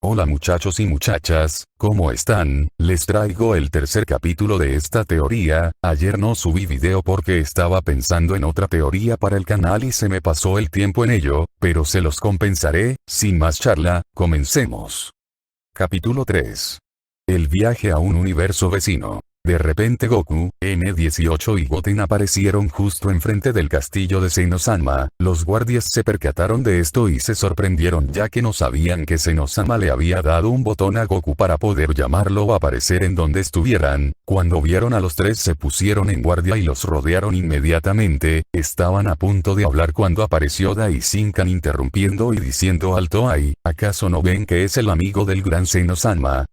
Hola muchachos y muchachas, ¿cómo están? Les traigo el tercer capítulo de esta teoría. Ayer no subí video porque estaba pensando en otra teoría para el canal y se me pasó el tiempo en ello, pero se los compensaré. Sin más charla, comencemos. Capítulo 3. El viaje a un universo vecino. De repente Goku, N18 y Goten aparecieron justo enfrente del castillo de Seno-sama. Los guardias se percataron de esto y se sorprendieron ya que no sabían que Seno-sama le había dado un botón a Goku para poder llamarlo o aparecer en donde estuvieran. Cuando vieron a los tres se pusieron en guardia y los rodearon inmediatamente. Estaban a punto de hablar cuando apareció Dai-Shinkan interrumpiendo y diciendo: alto ahí, ¿acaso no ven que es el amigo del gran Seno-sama?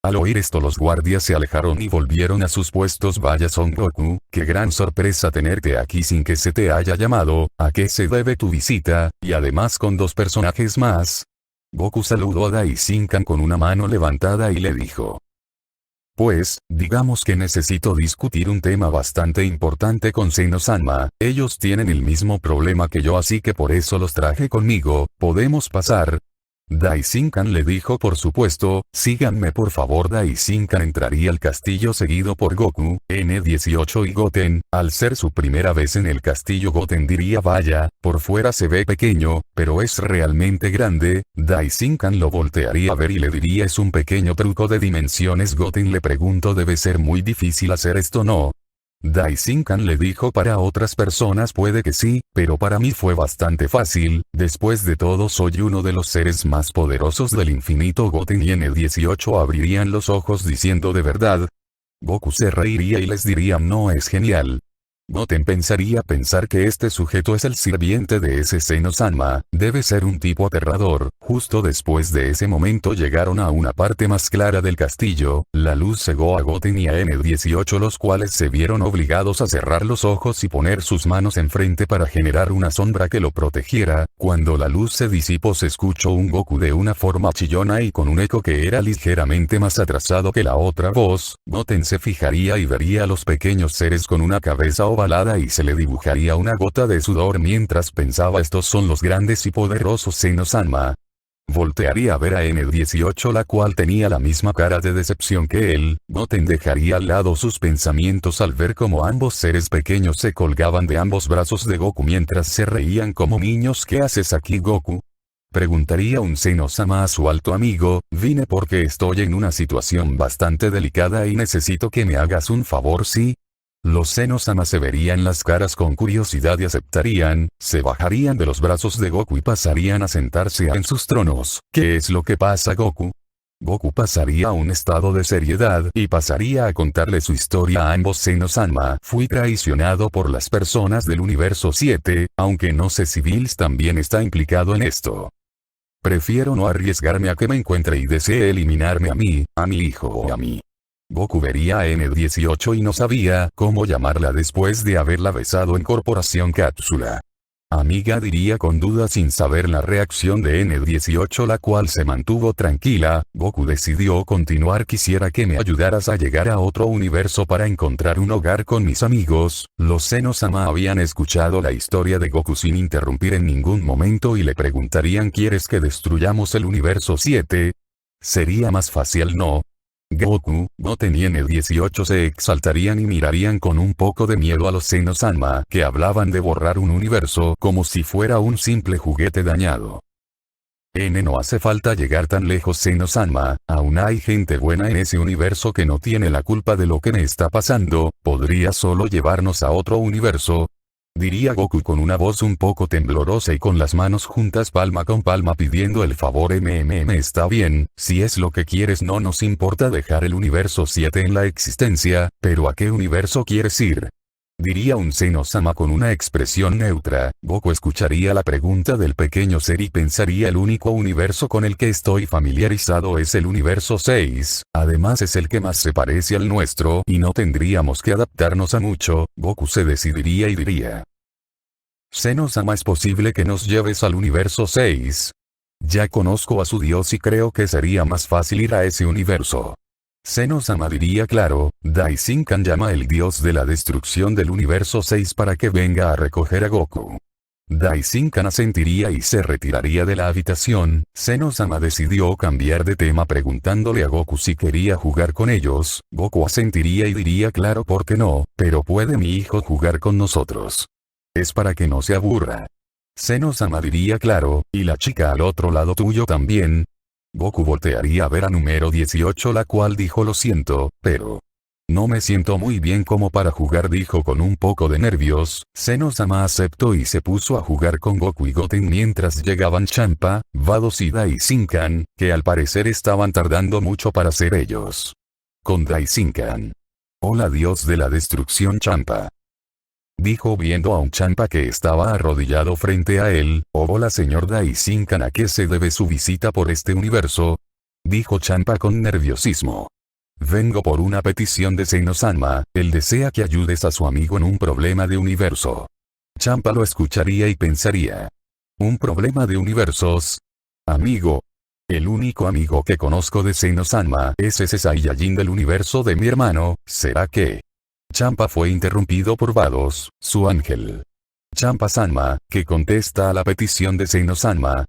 Al oír esto los guardias se alejaron y volvieron a sus puestos. Vaya Son Goku, qué gran sorpresa tenerte aquí sin que se te haya llamado. ¿A qué se debe tu visita? Y además con dos personajes más. Goku saludó a Dai-Shinkan con una mano levantada y le dijo: pues, digamos que necesito discutir un tema bastante importante con Seno-sama. Ellos tienen el mismo problema que yo, así que por eso los traje conmigo. ¿Podemos pasar? Dai-Shinkan le dijo: por supuesto, síganme por favor. Dai-Shinkan entraría al castillo seguido por Goku, N18 y Goten. Al ser su primera vez en el castillo, Goten diría: vaya, por fuera se ve pequeño, pero es realmente grande. Dai-Shinkan lo voltearía a ver y le diría: es un pequeño truco de dimensiones. Goten le preguntó: debe ser muy difícil hacer esto, ¿no? Dai-Shinkan le dijo: para otras personas puede que sí, pero para mí fue bastante fácil. Después de todo soy uno de los seres más poderosos del infinito. Goten y N18 abrirían los ojos diciendo: ¿de verdad? Goku se reiría y les diría: no es genial. Goten pensaría pensar que este sujeto es el sirviente de ese Seno-sama, debe ser un tipo aterrador. Justo después de ese momento llegaron a una parte más clara del castillo. La luz cegó a Goten y a N18, los cuales se vieron obligados a cerrar los ojos y poner sus manos enfrente para generar una sombra que lo protegiera. Cuando la luz se disipó se escuchó un Goku de una forma chillona y con un eco que era ligeramente más atrasado que la otra voz. Goten se fijaría y vería a los pequeños seres con una cabeza ovalada y se le dibujaría una gota de sudor mientras pensaba: estos son los grandes y poderosos Seno-sama. Voltearía a ver a N18, la cual tenía la misma cara de decepción que él. Goten dejaría al lado sus pensamientos al ver cómo ambos seres pequeños se colgaban de ambos brazos de Goku mientras se reían como niños. ¿Qué haces aquí, Goku?, preguntaría un Seno-sama a su alto amigo. Vine porque estoy en una situación bastante delicada y necesito que me hagas un favor. ¿Sí? Los Seno-sama se verían las caras con curiosidad y aceptarían. Se bajarían de los brazos de Goku y pasarían a sentarse en sus tronos. ¿Qué es lo que pasa, Goku? Goku pasaría a un estado de seriedad y pasaría a contarle su historia a ambos Seno-sama. Fui traicionado por las personas del universo 7, aunque no sé si Bills también está implicado en esto. Prefiero no arriesgarme a que me encuentre y desee eliminarme a mí, a mi hijo o a mí. Goku vería a N18 y no sabía cómo llamarla después de haberla besado en Corporación Cápsula. Amiga, diría con duda sin saber la reacción de N18, la cual se mantuvo tranquila. Goku decidió continuar. Quisiera que me ayudaras a llegar a otro universo para encontrar un hogar con mis amigos. Los Seno-sama habían escuchado la historia de Goku sin interrumpir en ningún momento y le preguntarían: ¿quieres que destruyamos el universo 7? Sería más fácil, ¿no? Goku, Goten y N18 se exaltarían y mirarían con un poco de miedo a los Seno-sama, que hablaban de borrar un universo como si fuera un simple juguete dañado. No hace falta llegar tan lejos, Seno-sama, aún hay gente buena en ese universo que no tiene la culpa de lo que me está pasando. ¿Podría solo llevarnos a otro universo?, diría Goku con una voz un poco temblorosa y con las manos juntas palma con palma pidiendo el favor. Está bien, si es lo que quieres, no nos importa dejar el universo 7 en la existencia, pero ¿a qué universo quieres ir?, diría un Seno-sama con una expresión neutra. Goku escucharía la pregunta del pequeño ser y pensaría: el único universo con el que estoy familiarizado es el universo 6, además es el que más se parece al nuestro y no tendríamos que adaptarnos a mucho. Goku se decidiría y diría: Seno-sama, ¿es posible que nos lleves al universo 6? Ya conozco a su dios y creo que sería más fácil ir a ese universo. Seno-sama diría: claro. Dai-Shinkan llama el dios de la destrucción del universo 6 para que venga a recoger a Goku. Daishinkan asentiría y se retiraría de la habitación. Seno-sama decidió cambiar de tema preguntándole a Goku si quería jugar con ellos. Goku asentiría y diría claro, ¿por qué no? Pero ¿puede mi hijo jugar con nosotros? Es para que no se aburra. Seno-sama diría claro, y la chica al otro lado tuyo también. Goku voltearía a ver a número 18, la cual dijo lo siento, pero no me siento muy bien como para jugar, dijo con un poco de nervios. Seno-sama aceptó y se puso a jugar con Goku y Goten mientras llegaban Champa, Vados y Daishinkan, que al parecer estaban tardando mucho para ser ellos. Con Daishinkan. Hola dios de la destrucción Champa. Dijo viendo a un Champa que estaba arrodillado frente a él. Hola señor Daishinkan, ¿a qué se debe su visita por este universo? Dijo Champa con nerviosismo. Vengo por una petición de Seno-sama, él desea que ayudes a su amigo en un problema de universo. Champa lo escucharía y pensaría. ¿Un problema de universos? Amigo. El único amigo que conozco de Seno-sama es ese Saiyajin del universo de mi hermano, ¿será que? Champa fue interrumpido por Vados, su ángel. Champa-sama, que contesta a la petición de Seno-sama.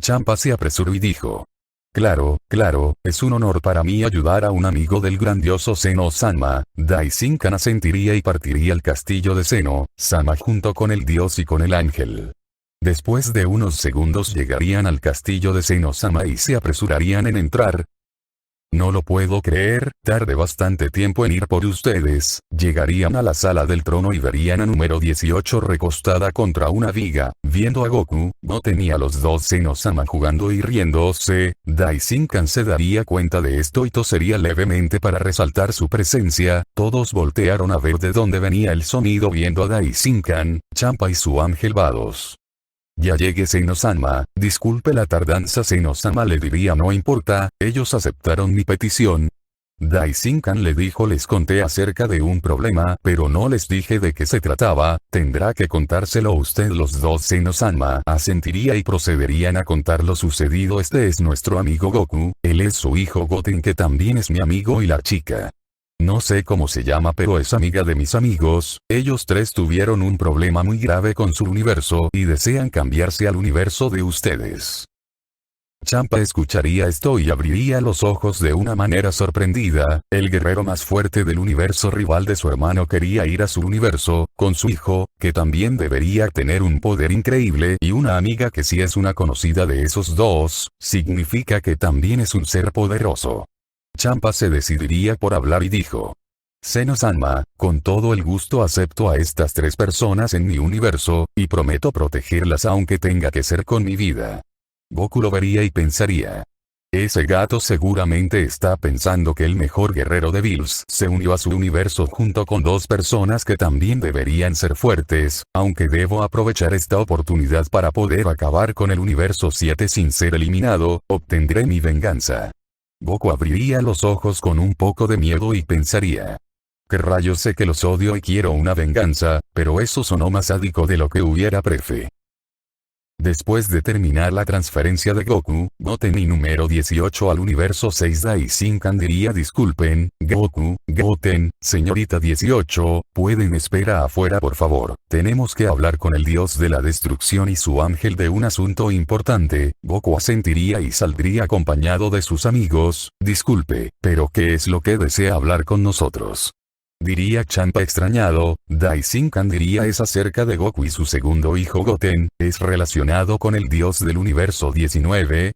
Champa se apresuró y dijo. Claro, es un honor para mí ayudar a un amigo del grandioso Seno-sama. Daishinkan asentiría y partiría al castillo de Seno-sama junto con el dios y con el ángel. Después de unos segundos llegarían al castillo de Seno-sama y se apresurarían en entrar. No lo puedo creer, tardé bastante tiempo en ir por ustedes. Llegarían a la sala del trono y verían a número 18 recostada contra una viga, viendo a Goku. No tenía los dos Seno-sama jugando y riéndose. Daishinkan se daría cuenta de esto y tosería levemente para resaltar su presencia. Todos voltearon a ver de dónde venía el sonido viendo a Daishinkan, Champa y su ángel Vados. Ya llegué Seno-sama, disculpe la tardanza. Seno-sama le diría no importa, ellos aceptaron mi petición. Daishinkan le dijo les conté acerca de un problema pero no les dije de qué se trataba, tendrá que contárselo usted. Los dos Seno-sama asentiría y procederían a contar lo sucedido. Este es nuestro amigo Goku, él es su hijo Goten que también es mi amigo y la chica. No sé cómo se llama pero es amiga de mis amigos. Ellos tres tuvieron un problema muy grave con su universo y desean cambiarse al universo de ustedes. Champa escucharía esto y abriría los ojos de una manera sorprendida. El guerrero más fuerte del universo rival de su hermano quería ir a su universo, con su hijo, que también debería tener un poder increíble, y una amiga que si es una conocida de esos dos, significa que también es un ser poderoso. Champa se decidiría por hablar y dijo. Seno-sama, con todo el gusto acepto a estas tres personas en mi universo, y prometo protegerlas aunque tenga que ser con mi vida. Goku lo vería y pensaría. Ese gato seguramente está pensando que el mejor guerrero de Bills se unió a su universo junto con dos personas que también deberían ser fuertes, aunque debo aprovechar esta oportunidad para poder acabar con el universo 7 sin ser eliminado, obtendré mi venganza. Goku abriría los ojos con un poco de miedo y pensaría. ¿Qué rayos? Sé que los odio y quiero una venganza, pero eso sonó más sádico de lo que hubiera prefe. Después de terminar la transferencia de Goku, Goten y número 18 al universo 6 Daishinkan diría disculpen, Goku, Goten, señorita 18, pueden esperar afuera por favor, tenemos que hablar con el dios de la destrucción y su ángel de un asunto importante. Goku asentiría y saldría acompañado de sus amigos. Disculpe, pero ¿qué es lo que desea hablar con nosotros? Diría Champa extrañado. Daishinkan diría es acerca de Goku y su segundo hijo Goten, es relacionado con el dios del universo 19.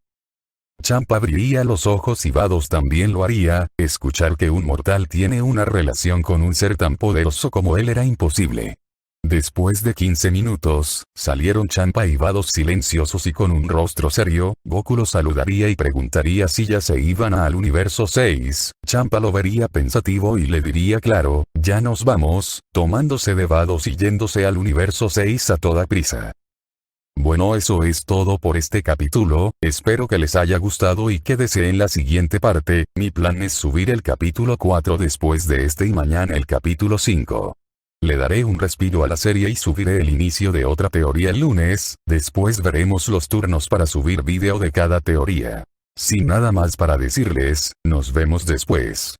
Champa abriría los ojos y Vados también lo haría. Escuchar que un mortal tiene una relación con un ser tan poderoso como él era imposible. Después de 15 minutos, salieron Champa y Vados silenciosos y con un rostro serio. Goku los saludaría y preguntaría si ya se iban al universo 6. Champa lo vería pensativo y le diría claro, ya nos vamos, tomándose de Vados y yéndose al universo 6 a toda prisa. Bueno, eso es todo por este capítulo, espero que les haya gustado y que deseen la siguiente parte. Mi plan es subir el capítulo 4 después de este y mañana el capítulo 5. Le daré un respiro a la serie y subiré el inicio de otra teoría el lunes, después veremos los turnos para subir vídeo de cada teoría. Sin nada más para decirles, nos vemos después.